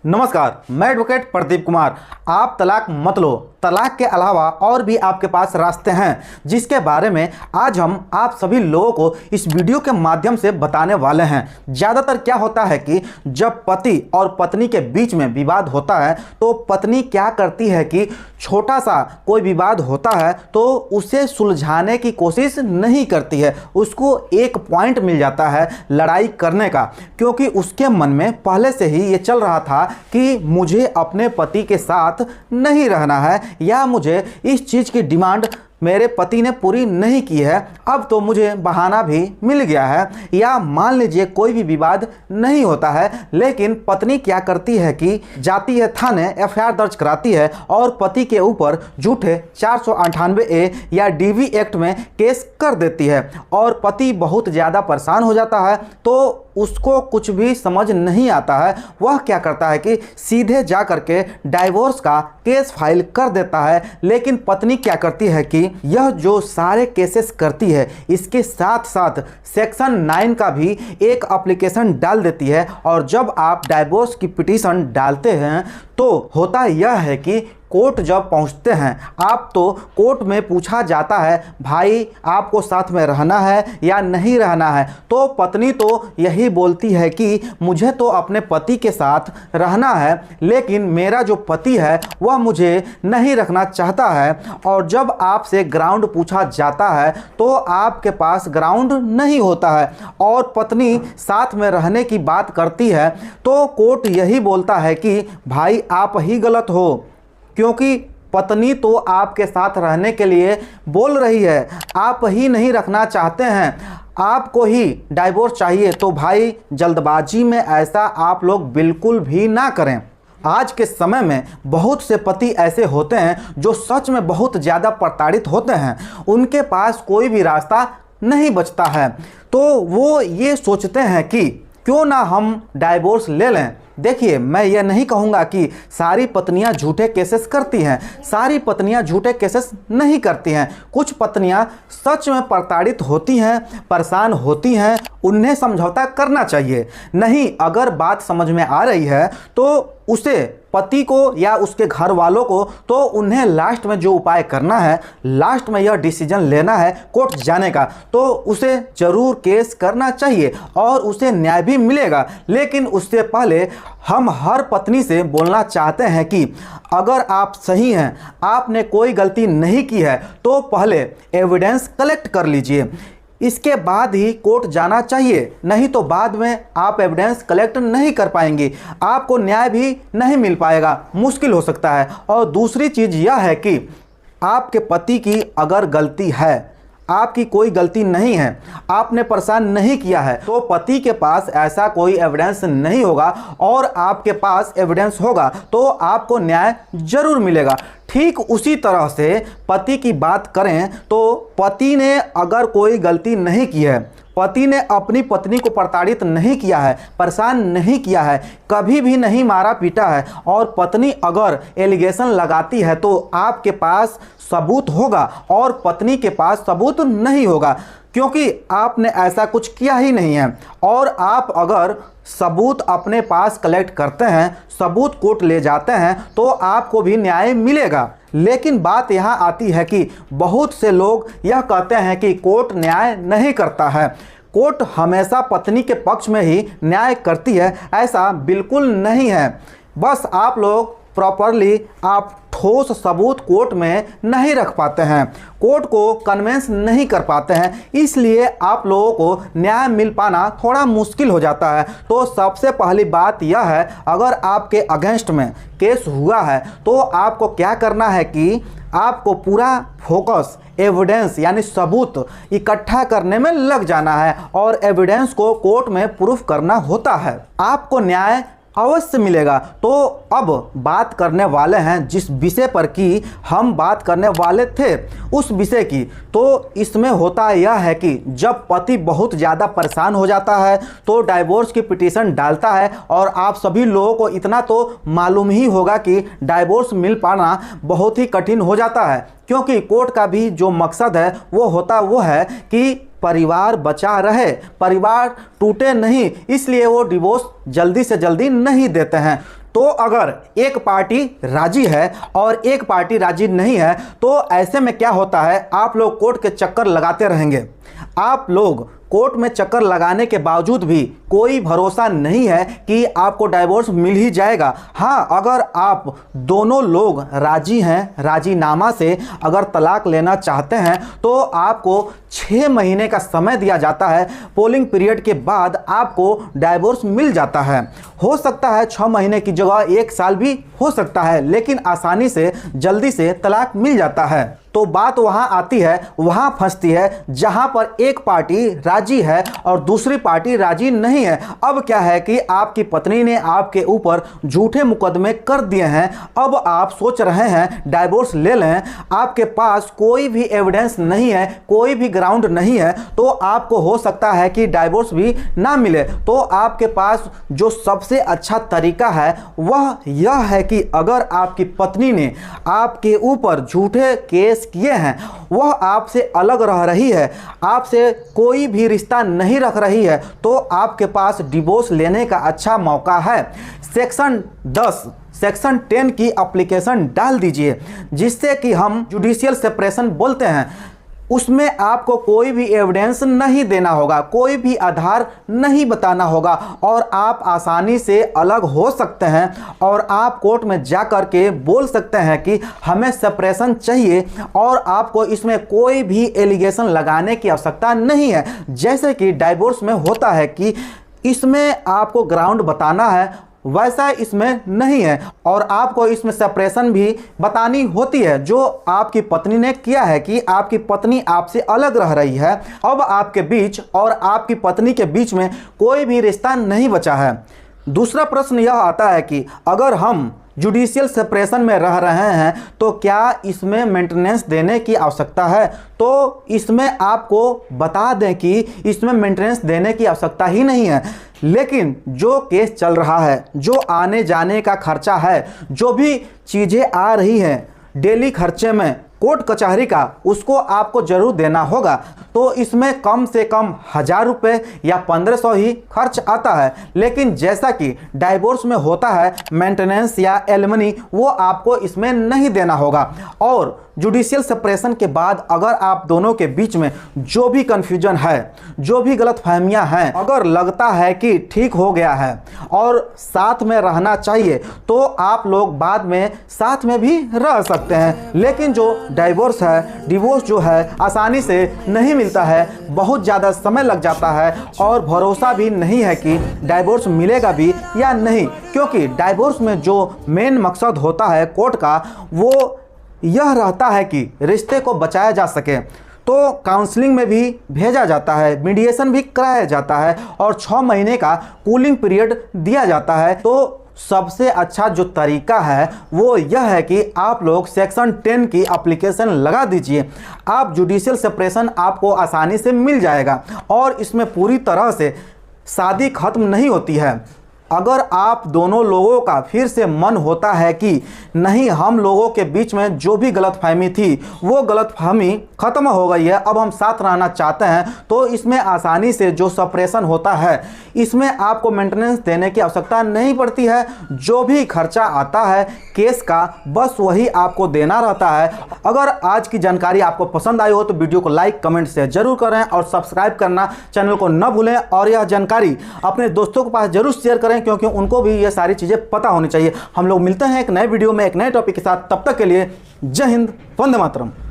नमस्कार, मैं एडवोकेट प्रदीप कुमार। आप तलाक मत लो। तलाक के अलावा और भी आपके पास रास्ते हैं जिसके बारे में आज हम आप सभी लोगों को इस वीडियो के माध्यम से बताने वाले हैं। ज़्यादातर क्या होता है कि जब पति और पत्नी के बीच में विवाद होता है तो पत्नी क्या करती है कि छोटा सा कोई विवाद होता है तो उसे सुलझाने की कोशिश नहीं करती है। उसको एक पॉइंट मिल जाता है लड़ाई करने का, क्योंकि उसके मन में पहले से ही ये चल रहा था कि मुझे अपने पति के साथ नहीं रहना है या मुझे इस चीज़ की डिमांड मेरे पति ने पूरी नहीं की है। अब तो मुझे बहाना भी मिल गया है। या मान लीजिए कोई भी विवाद नहीं होता है, लेकिन पत्नी क्या करती है कि जाती है थाने, एफआईआर दर्ज कराती है और पति के ऊपर झूठे 498A या DV एक्ट में केस कर देती है। और पति बहुत ज़्यादा परेशान हो जाता है तो उसको कुछ भी समझ नहीं आता है। वह क्या करता है कि सीधे जा करके डाइवोर्स का केस फाइल कर देता है। लेकिन पत्नी क्या करती है कि यह जो सारे केसेस करती है इसके साथ साथ सेक्शन 9 का भी एक एप्लीकेशन डाल देती है। और जब आप डाइवोर्स की पिटीशन डालते हैं तो होता यह है कि कोर्ट जब पहुंचते हैं आप तो कोर्ट में पूछा जाता है भाई आपको साथ में रहना है या नहीं रहना है, तो पत्नी तो यही बोलती है कि मुझे तो अपने पति के साथ रहना है, लेकिन मेरा जो पति है वह मुझे नहीं रखना चाहता है। और जब आपसे ग्राउंड पूछा जाता है तो आपके पास ग्राउंड नहीं होता है और पत्नी साथ में रहने की बात करती है तो कोर्ट यही बोलता है कि भाई आप ही गलत हो, क्योंकि पत्नी तो आपके साथ रहने के लिए बोल रही है, आप ही नहीं रखना चाहते हैं, आपको ही डाइवोर्स चाहिए। तो भाई जल्दबाजी में ऐसा आप लोग बिल्कुल भी ना करें। आज के समय में बहुत से पति ऐसे होते हैं जो सच में बहुत ज़्यादा प्रताड़ित होते हैं। उनके पास कोई भी रास्ता नहीं बचता है तो वो ये सोचते हैं कि क्यों ना हम डाइवोर्स ले लें। देखिए, मैं ये नहीं कहूँगा कि सारी पत्नियां झूठे केसेस करती हैं, सारी पत्नियां झूठे केसेस नहीं करती हैं। कुछ पत्नियां सच में प्रताड़ित होती हैं, परेशान होती हैं, उन्हें समझौता करना चाहिए। नहीं, अगर बात समझ में आ रही है तो उसे पति को या उसके घर वालों को तो उन्हें लास्ट में जो उपाय करना है, लास्ट में यह डिसीजन लेना है कोर्ट जाने का, तो उसे ज़रूर केस करना चाहिए और उसे न्याय भी मिलेगा। लेकिन उससे पहले हम हर पत्नी से बोलना चाहते हैं कि अगर आप सही हैं, आपने कोई गलती नहीं की है, तो पहले एविडेंस कलेक्ट कर लीजिए, इसके बाद ही कोर्ट जाना चाहिए। नहीं तो बाद में आप एविडेंस कलेक्ट नहीं कर पाएंगे, आपको न्याय भी नहीं मिल पाएगा, मुश्किल हो सकता है। और दूसरी चीज़ यह है कि आपके पति की अगर गलती है, आपकी कोई गलती नहीं है, आपने परेशान नहीं किया है, तो पति के पास ऐसा कोई एविडेंस नहीं होगा और आपके पास एविडेंस होगा तो आपको न्याय जरूर मिलेगा। ठीक उसी तरह से पति की बात करें तो पति ने अगर कोई गलती नहीं की है, पति ने अपनी पत्नी को प्रताड़ित नहीं किया है, परेशान नहीं किया है, कभी भी नहीं मारा पीटा है, और पत्नी अगर एलिगेशन लगाती है तो आपके पास सबूत होगा और पत्नी के पास सबूत नहीं होगा, क्योंकि आपने ऐसा कुछ किया ही नहीं है। और आप अगर सबूत अपने पास कलेक्ट करते हैं, सबूत कोर्ट ले जाते हैं तो आपको भी न्याय मिलेगा। लेकिन बात यहाँ आती है कि बहुत से लोग यह कहते हैं कि कोर्ट न्याय नहीं करता है, कोर्ट हमेशा पत्नी के पक्ष में ही न्याय करती है। ऐसा बिल्कुल नहीं है। बस आप लोग प्रॉपरली आप ठोस सबूत कोर्ट में नहीं रख पाते हैं, कोर्ट को कन्विंस नहीं कर पाते हैं, इसलिए आप लोगों को न्याय मिल पाना थोड़ा मुश्किल हो जाता है। तो सबसे पहली बात यह है, अगर आपके अगेंस्ट में केस हुआ है तो आपको क्या करना है कि आपको पूरा फोकस एविडेंस यानी सबूत इकट्ठा करने में लग जाना है और एविडेंस को कोर्ट में प्रूफ करना होता है। आपको न्याय अवश्य मिलेगा। तो अब बात करने वाले हैं जिस विषय पर कि हम बात करने वाले थे, उस विषय की। तो इसमें होता यह है कि जब पति बहुत ज़्यादा परेशान हो जाता है तो डाइवोर्स की पिटीशन डालता है, और आप सभी लोगों को इतना तो मालूम ही होगा कि डाइवोर्स मिल पाना बहुत ही कठिन हो जाता है, क्योंकि कोर्ट का भी जो मकसद है वो है कि परिवार बचा रहे, परिवार टूटे नहीं, इसलिए वो डिवोर्स जल्दी से जल्दी नहीं देते हैं। तो अगर एक पार्टी राजी है और एक पार्टी राजी नहीं है तो ऐसे में क्या होता है, आप लोग कोर्ट के चक्कर लगाते रहेंगे। आप लोग कोर्ट में चक्कर लगाने के बावजूद भी कोई भरोसा नहीं है कि आपको डाइवोर्स मिल ही जाएगा। हाँ, अगर आप दोनों लोग राजी हैं, राजीनामा से अगर तलाक लेना चाहते हैं तो आपको 6 महीने का समय दिया जाता है। पोलिंग पीरियड के बाद आपको डाइवोर्स मिल जाता है। हो सकता है 6 महीने की जगह 1 साल भी हो सकता है, लेकिन आसानी से जल्दी से तलाक मिल जाता है। तो बात वहां आती है, वहां फंसती है जहां पर एक पार्टी राजी है और दूसरी पार्टी राजी नहीं है। अब क्या है कि आपकी पत्नी ने आपके ऊपर झूठे मुकदमे कर दिए हैं। अब आप सोच रहे हैं डाइवोर्स ले लें, आपके पास कोई भी एविडेंस नहीं है, कोई भी ग्राउंड नहीं है, तो आपको हो सकता है कि डाइवोर्स भी ना मिले। तो आपके पास जो सबसे अच्छा तरीका है वह यह है कि अगर आपकी पत्नी ने आपके ऊपर झूठे केस किए हैं, वह आपसे अलग रह रही है, आपसे कोई भी रिश्ता नहीं रख रही है, तो आपके पास डिवोर्स लेने का अच्छा मौका है। सेक्शन 10 की एप्लीकेशन डाल दीजिए, जिससे कि हम जुडिशियल सेपरेशन बोलते हैं। उसमें आपको कोई भी एविडेंस नहीं देना होगा, कोई भी आधार नहीं बताना होगा और आप आसानी से अलग हो सकते हैं और आप कोर्ट में जा कर के बोल सकते हैं कि हमें सेपरेशन चाहिए और आपको इसमें कोई भी एलिगेशन लगाने की आवश्यकता नहीं है। जैसे कि डाइवोर्स में होता है कि इसमें आपको ग्राउंड बताना है, वैसा इसमें नहीं है और आपको इसमें सेपरेशन भी बतानी होती है जो आपकी पत्नी ने किया है कि आपकी पत्नी आपसे अलग रह रही है। अब आपके बीच और आपकी पत्नी के बीच में कोई भी रिश्ता नहीं बचा है। दूसरा प्रश्न यह आता है कि अगर हम जुडिशियल सेपरेशन में रह रहे हैं तो क्या इसमें मेंटेनेंस देने की आवश्यकता है? तो इसमें आपको बता दें कि इसमें मेंटेनेंस देने की आवश्यकता ही नहीं है, लेकिन जो केस चल रहा है, जो आने जाने का खर्चा है, जो भी चीज़ें आ रही हैं डेली खर्चे में कोर्ट कचहरी का, उसको आपको जरूर देना होगा। तो इसमें कम से कम 1000 रुपये या 1500 ही खर्च आता है। लेकिन जैसा कि डाइवोर्स में होता है, मेंटेनेंस या एलिमनी वो आपको इसमें नहीं देना होगा। और जुडिशियल सेपरेशन के बाद अगर आप दोनों के बीच में जो भी कन्फ्यूजन है, जो भी गलतफहमियां हैं, अगर लगता है कि ठीक हो गया है और साथ में रहना चाहिए, तो आप लोग बाद में साथ में भी रह सकते हैं। लेकिन जो डाइवोर्स है, डिवोर्स जो है आसानी से नहीं मिलता है, बहुत ज़्यादा समय लग जाता है और भरोसा भी नहीं है कि डाइवोर्स मिलेगा भी या नहीं, क्योंकि डाइवोर्स में जो मेन मकसद होता है कोर्ट का, वो यह रहता है कि रिश्ते को बचाया जा सके। तो काउंसलिंग में भी भेजा जाता है, मीडिएशन भी कराया जाता है और 6 महीने का कूलिंग पीरियड दिया जाता है। तो सबसे अच्छा जो तरीका है वो यह है कि आप लोग सेक्शन 10 की एप्लीकेशन लगा दीजिए। आप जुडिशियल सेपरेशन आपको आसानी से मिल जाएगा और इसमें पूरी तरह से शादी खत्म नहीं होती है। अगर आप दोनों लोगों का फिर से मन होता है कि नहीं, हम लोगों के बीच में जो भी गलतफहमी थी वो गलतफहमी ख़त्म हो गई है, अब हम साथ रहना चाहते हैं, तो इसमें आसानी से जो सेपरेशन होता है इसमें आपको मेंटेनेंस देने की आवश्यकता नहीं पड़ती है। जो भी खर्चा आता है केस का बस वही आपको देना रहता है। अगर आज की जानकारी आपको पसंद आई हो तो वीडियो को लाइक कमेंट से जरूर करें और सब्सक्राइब करना चैनल को न भूलें और यह जानकारी अपने दोस्तों के पास जरूर शेयर करें, क्योंकि उनको भी ये सारी चीज़ें पता होनी चाहिए। हम लोग मिलते हैं एक नए वीडियो में एक नए टॉपिक के साथ, तब तक के लिए जय हिंद, वंदे मातरम।